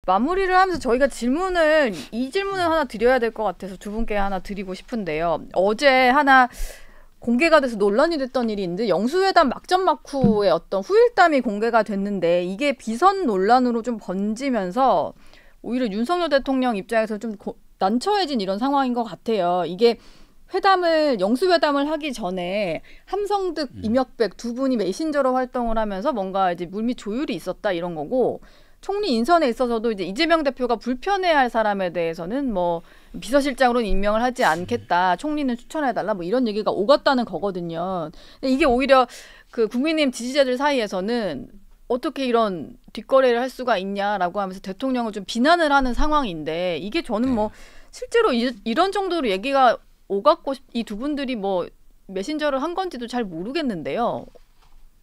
마무리를 하면서 저희가 이 질문을 하나 드려야 될 것 같아서 두 분께 하나 드리고 싶은데요. 어제 하나 공개가 돼서 논란이 됐던 일이 있는데 영수회담 막전 막후의 어떤 후일담이 공개가 됐는데 이게 비선 논란으로 좀 번지면서 오히려 윤석열 대통령 입장에서 좀 난처해진 이런 상황인 것 같아요. 이게 영수회담을 하기 전에 함성득, 이명백 두 분이 메신저로 활동을 하면서 뭔가 이제 물밑 조율이 있었다 이런 거고, 총리 인선에 있어서도 이제 이재명 대표가 불편해할 사람에 대해서는 뭐 비서실장으로는 임명을 하지 않겠다, 총리는 추천해달라, 뭐 이런 얘기가 오갔다는 거거든요. 근데 이게 오히려 그 국민의힘 지지자들 사이에서는 어떻게 이런 뒷거래를 할 수가 있냐라고 하면서 대통령을 좀 비난을 하는 상황인데, 이게 저는 뭐 실제로 이런 정도로 얘기가 오갔고 이 두 분들이 뭐 메신저를 한 건지도 잘 모르겠는데요.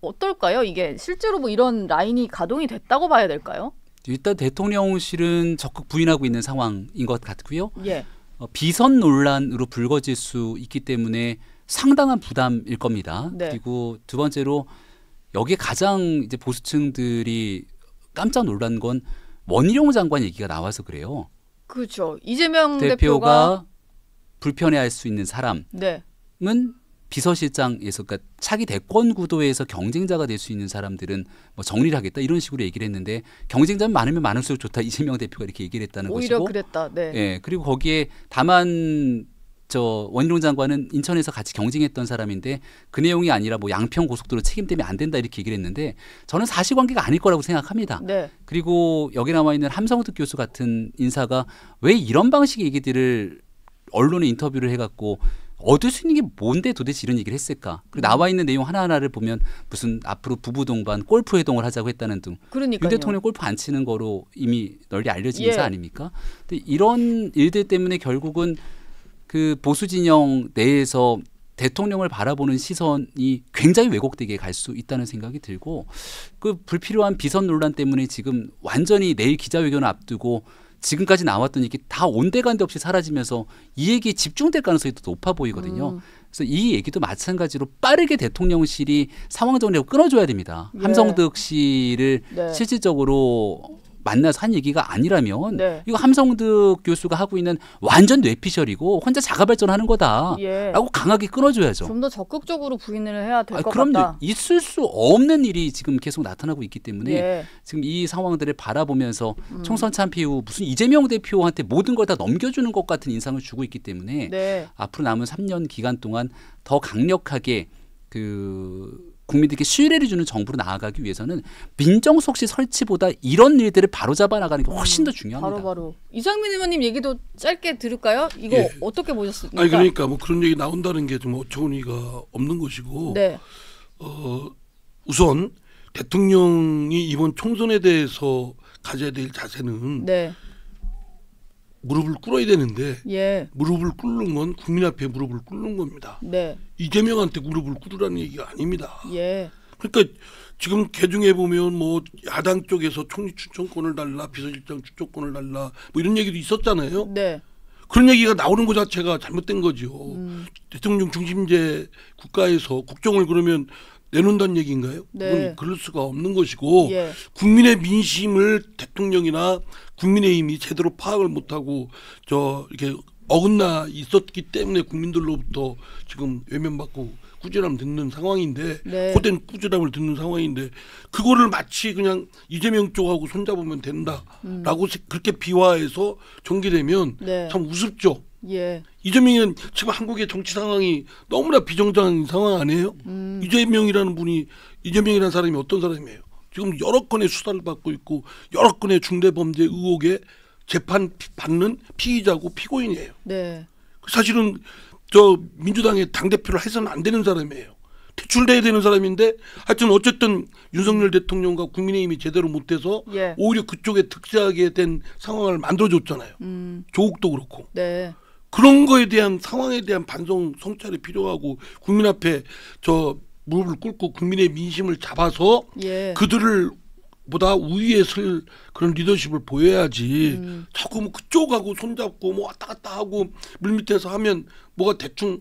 어떨까요? 이게 실제로 뭐 이런 라인이 가동이 됐다고 봐야 될까요? 일단 대통령실은 적극 부인하고 있는 상황인 것 같고요. 예. 비선 논란으로 불거질 수 있기 때문에 상당한 부담일 겁니다. 네. 그리고 두 번째로 여기에 가장 이제 보수층들이 깜짝 놀란 건 원희룡 장관 얘기가 나와서 그래요. 그렇죠. 이재명 대표가 불편해할 수 있는 사람은 네. 비서실장에서, 그러니까 차기 대권 구도에서 경쟁자가 될 수 있는 사람들은 뭐 정리를 하겠다 이런 식으로 얘기를 했는데, 경쟁자는 많으면 많을수록 좋다 이재명 대표가 이렇게 얘기를 했다는 오히려 것이고, 그랬다. 네. 예, 그리고 거기에 다만 원희룡 장관은 인천에서 같이 경쟁했던 사람인데 그 내용이 아니라 뭐 양평 고속도로 책임 때문에 안 된다 이렇게 얘기를 했는데, 저는 사실관계가 아닐 거라고 생각합니다. 네. 그리고 여기 나와 있는 함성득 교수 같은 인사가 왜 이런 방식의 얘기들을 언론에 인터뷰를 해갖고 얻을 수 있는 게 뭔데 도대체 이런 얘기를 했을까? 그리고 나와 있는 내용 하나하나를 보면 무슨 앞으로 부부 동반 골프 회동을 하자고 했다는 등. 그러니까요. 윤 대통령 골프 안 치는 거로 이미 널리 알려진 인사 아닙니까? 근데 이런 일들 때문에 결국은 그 보수 진영 내에서 대통령을 바라보는 시선이 굉장히 왜곡되게 갈 수 있다는 생각이 들고, 그 불필요한 비선 논란 때문에 지금 완전히 내일 기자회견을 앞두고 지금까지 나왔던 얘기 다 온데간데 없이 사라지면서 이 얘기에 집중될 가능성이 더 높아 보이거든요. 그래서 이 얘기도 마찬가지로 빠르게 대통령실이 상황 정리하고 끊어줘야 됩니다. 예. 함성득 씨를 네. 실질적으로 만나서 한 얘기가 아니라면 네. 이거 함성득 교수가 하고 있는 완전 뇌피셜이고 혼자 자가발전하는 거다라고 예. 강하게 끊어줘야죠. 좀 더 적극적으로 부인을 해야 될 것 그럼요. 같다. 있을 수 없는 일이 지금 계속 나타나고 있기 때문에 예. 지금 이 상황들을 바라보면서 총선 참패 후 무슨 이재명 대표한테 모든 걸 다 넘겨주는 것 같은 인상을 주고 있기 때문에 네. 앞으로 남은 3년 기간 동안 더 강력하게 국민들께 신뢰를 주는 정부로 나아가기 위해서는 민정수석실 설치보다 이런 일들을 바로잡아 나가는 게 훨씬 더 중요합니다. 바로. 이상민 의원님 얘기도 짧게 들을까요? 이거 예. 어떻게 보셨습니까? 아니 그러니까 뭐 그런 얘기 나온다는 게 좀 어처구니가 없는 것이고, 네. 우선 대통령이 이번 총선에 대해서 가져야 될 자세는 네. 무릎을 꿇어야 되는데, 예. 무릎을 꿇는 건 국민 앞에 무릎을 꿇는 겁니다. 네. 이재명한테 무릎을 꿇으라는 얘기가 아닙니다. 예. 그러니까 지금 개중에 보면 뭐 야당 쪽에서 총리 추천권을 달라, 비서실장 추천권을 달라, 뭐 이런 얘기도 있었잖아요. 네. 그런 얘기가 나오는 것 자체가 잘못된 거죠. 대통령 중심제 국가에서 국정을 그러면 내놓는다는 얘기인가요? 네. 그건 그럴 수가 없는 것이고, 예. 국민의 민심을 대통령이나 국민의힘이 제대로 파악을 못하고 이렇게 어긋나 있었기 때문에 국민들로부터 지금 외면받고 꾸지람 듣는 상황인데, 네. 고된 꾸지람을 듣는 상황인데, 그거를 마치 그냥 이재명 쪽하고 손잡으면 된다라고 그렇게 비화해서 전개되면 네. 참 우습죠. 예. 이재명은 지금 한국의 정치 상황이 너무나 비정상인 상황 아니에요? 이재명이라는 사람이 어떤 사람이에요? 지금 여러 건의 수사를 받고 있고 여러 건의 중대범죄 의혹에 재판 받는 피의자고 피고인이에요. 네. 사실은 민주당의 당대표를 해서는 안 되는 사람이에요. 퇴출돼야 되는 사람인데, 하여튼 어쨌든 윤석열 대통령과 국민의힘이 제대로 못해서 예. 오히려 그쪽에 득세하게 된 상황을 만들어줬잖아요. 조국도 그렇고. 네. 그런 거에 대한 상황에 대한 반성 성찰이 필요하고, 국민 앞에 무릎을 꿇고 국민의 민심을 잡아서 예. 그들을 보다 우위에 설 그런 리더십을 보여야지. 자꾸 뭐 그쪽하고 손잡고 뭐 왔다 갔다 하고 물밑에서 하면 뭐가 대충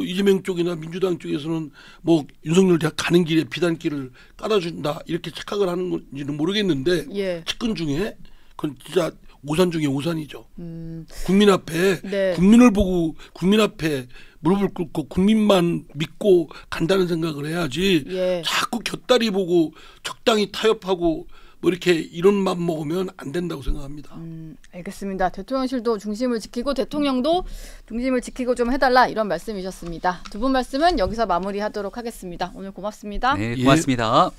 이재명 쪽이나 민주당 쪽에서는 뭐 윤석열 대학 가는 길에 비단길을 깔아준다 이렇게 착각을 하는 건지는 모르겠는데, 예. 측근 중에 그건 진짜 오산 중에 오산이죠. 국민 앞에 네. 국민을 보고 국민 앞에 무릎을 꿇고 국민만 믿고 간다는 생각을 해야지. 예. 자꾸 곁다리 보고 적당히 타협하고 뭐 이렇게 이런 맘 먹으면 안 된다고 생각합니다. 알겠습니다. 대통령실도 중심을 지키고 대통령도 중심을 지키고 좀 해달라 이런 말씀이셨습니다. 두 분 말씀은 여기서 마무리하도록 하겠습니다. 오늘 고맙습니다. 네, 고맙습니다.